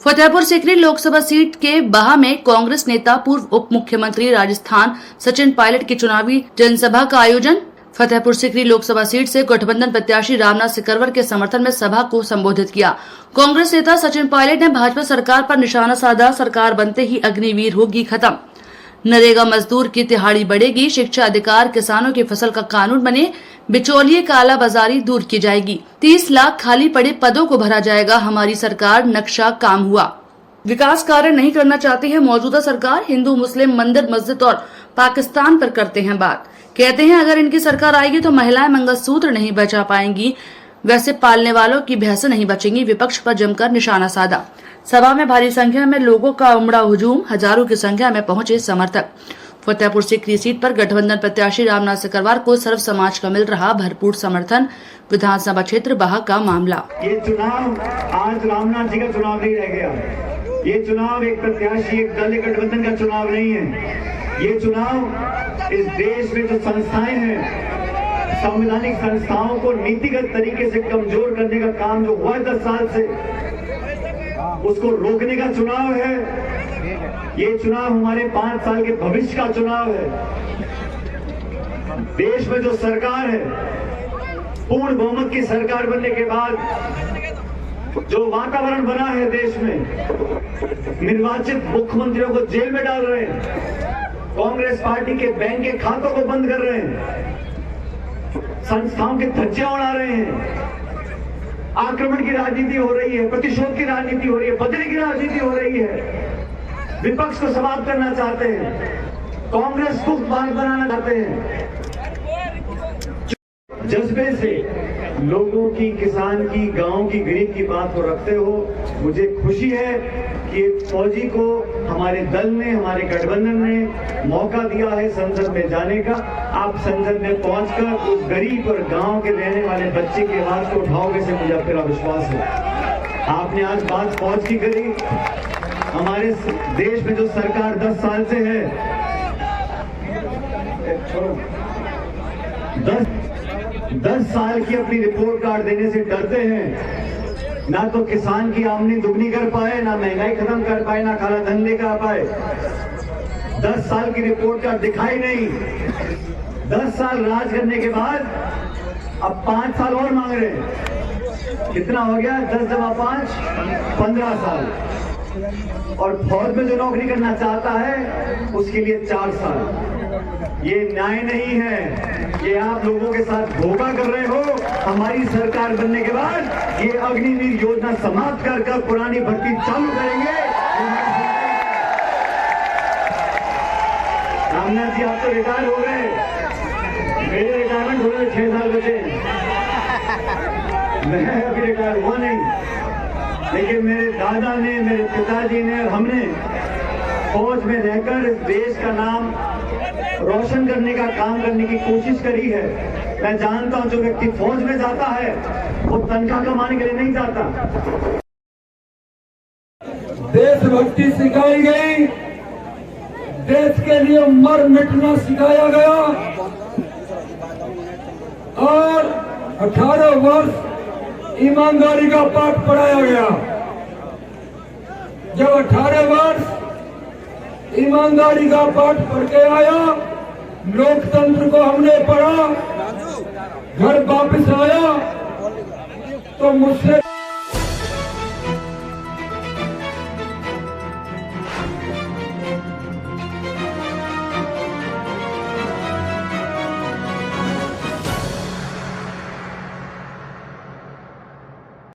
Fatehpur Sikri Lok Sabha seat के बहा में कांग्रेस नेता पूर्व उप मुख्यमंत्री राजस्थान सचिन पायलट की चुनावी जनसभा का आयोजन। फतेहपुर सीकरी लोकसभा सीट से गठबंधन प्रत्याशी रामनाथ सिकरवर के समर्थन में सभा को संबोधित किया। कांग्रेस नेता सचिन पायलट ने भाजपा सरकार पर निशाना साधा। सरकार बनते ही अग्निवीर होगी खत्म, नरेगा मजदूर की तिहाड़ी बढ़ेगी, शिक्षा अधिकार, किसानों की फसल का कानून बने, बिचौलिए काला बाजारी दूर की जाएगी, 30 लाख खाली पड़े पदों को भरा जाएगा, हमारी सरकार नक्शा काम हुआ। विकास कार्य नहीं करना चाहती है मौजूदा सरकार, हिंदू मुस्लिम मंदिर मस्जिद और पाकिस्तान पर करते हैं बात। कहते हैं अगर इनकी सरकार आएगी तो महिलाएं मंगलसूत्र नहीं बचा पाएंगी, वैसे पालने वालों की भैंसें नहीं बचेंगी। विपक्ष पर जमकर निशाना साधा। सभा में भारी संख्या में लोगों का उमड़ा हुजूम, हजारों की संख्या में पहुंचे समर्थक। फतेहपुर सीकरी सीट पर गठबंधन प्रत्याशी रामनाथ सिकरवर को सर्व समाज का मिल रहा भरपूर समर्थन। विधानसभा क्षेत्र बहा का मामला। ये चुनाव आज रामनाथ जी का चुनाव नहीं रह गया। ये चुनाव एक प्रत्याशी, एक दल, एक गठबंधन का चुनाव नहीं है। ये चुनाव इस देश में जो संस्थाएं हैं, संवैधानिक संस्थाओं को नीतिगत तरीके से कमजोर करने का काम जो हुआ 10 साल से, उसको रोकने का चुनाव है। ये चुनाव हमारे 5 साल के भविष्य का चुनाव है। देश में जो सरकार है, पूर्ण बहुमत की सरकार बनने के बाद जो वातावरण बना है देश में, निर्वाचित मुख्यमंत्रियों को जेल में डाल रहे हैं, कांग्रेस पार्टी के बैंक के खातों को बंद कर रहे हैं, संस्थाओं के धज्जियां उड़ा रहे हैं, आक्रमण की राजनीति हो रही है, प्रतिशोध की राजनीति हो रही है, बदले की राजनीति हो रही है। विपक्ष को समाप्त करना चाहते हैं, कांग्रेस को बनाना चाहते हैं। जज्बे से लोगों की, किसान की, गांव की, गरीब की बात को रखते हो। मुझे खुशी है कि फौजी को हमारे दल ने, हमारे गठबंधन ने मौका दिया है संसद में जाने का। आप संसद में पहुंचकर उस गरीब और गांव के रहने वाले बच्चे की आवाज को उठाओगे से मुझे पूरा विश्वास है। आपने आज बात फौज की करी। हमारे देश में जो सरकार 10 साल से है, 10 साल की अपनी रिपोर्ट कार्ड देने से डरते हैं। ना तो किसान की आमदनी दुगनी कर पाए, ना महंगाई खत्म कर पाए, ना काला धन लेकर पाए। 10 साल की रिपोर्ट कार्ड दिखाई नहीं। 10 साल राज करने के बाद अब 5 साल और मांग रहे हैं। कितना हो गया? 10 जमा 5 15 साल। और फौज में जो नौकरी करना चाहता है उसके लिए 4 साल। ये न्याय नहीं है। ये आप लोगों के साथ धोखा कर रहे हो। हमारी सरकार बनने के बाद ये अग्निवीर योजना समाप्त कर पुरानी भर्ती चालू करेंगे। रामनाथ जी, आप तो रिटायर हो गए, मेरे रिटायरमेंट होने में 6 साल बचे। मैं अभी रिटायर हुआ नहीं, लेकिन मेरे दादा ने, मेरे पिताजी ने और हमने फौज में रहकर इस देश का नाम रोशन करने का काम करने की कोशिश करी है। मैं जानता हूं जो व्यक्ति फौज में जाता है वो तनख्वाह कमाने के लिए नहीं जाता। देशभक्ति सिखाई गई, देश के लिए मर मिटना सिखाया गया और 18 वर्ष ईमानदारी का पाठ पढ़ाया गया। जब 18 वर्ष ईमानदारी का पाठ पढ़ के आया, लोकतंत्र को हमने पढ़ा, घर वापस आया तो मुझसे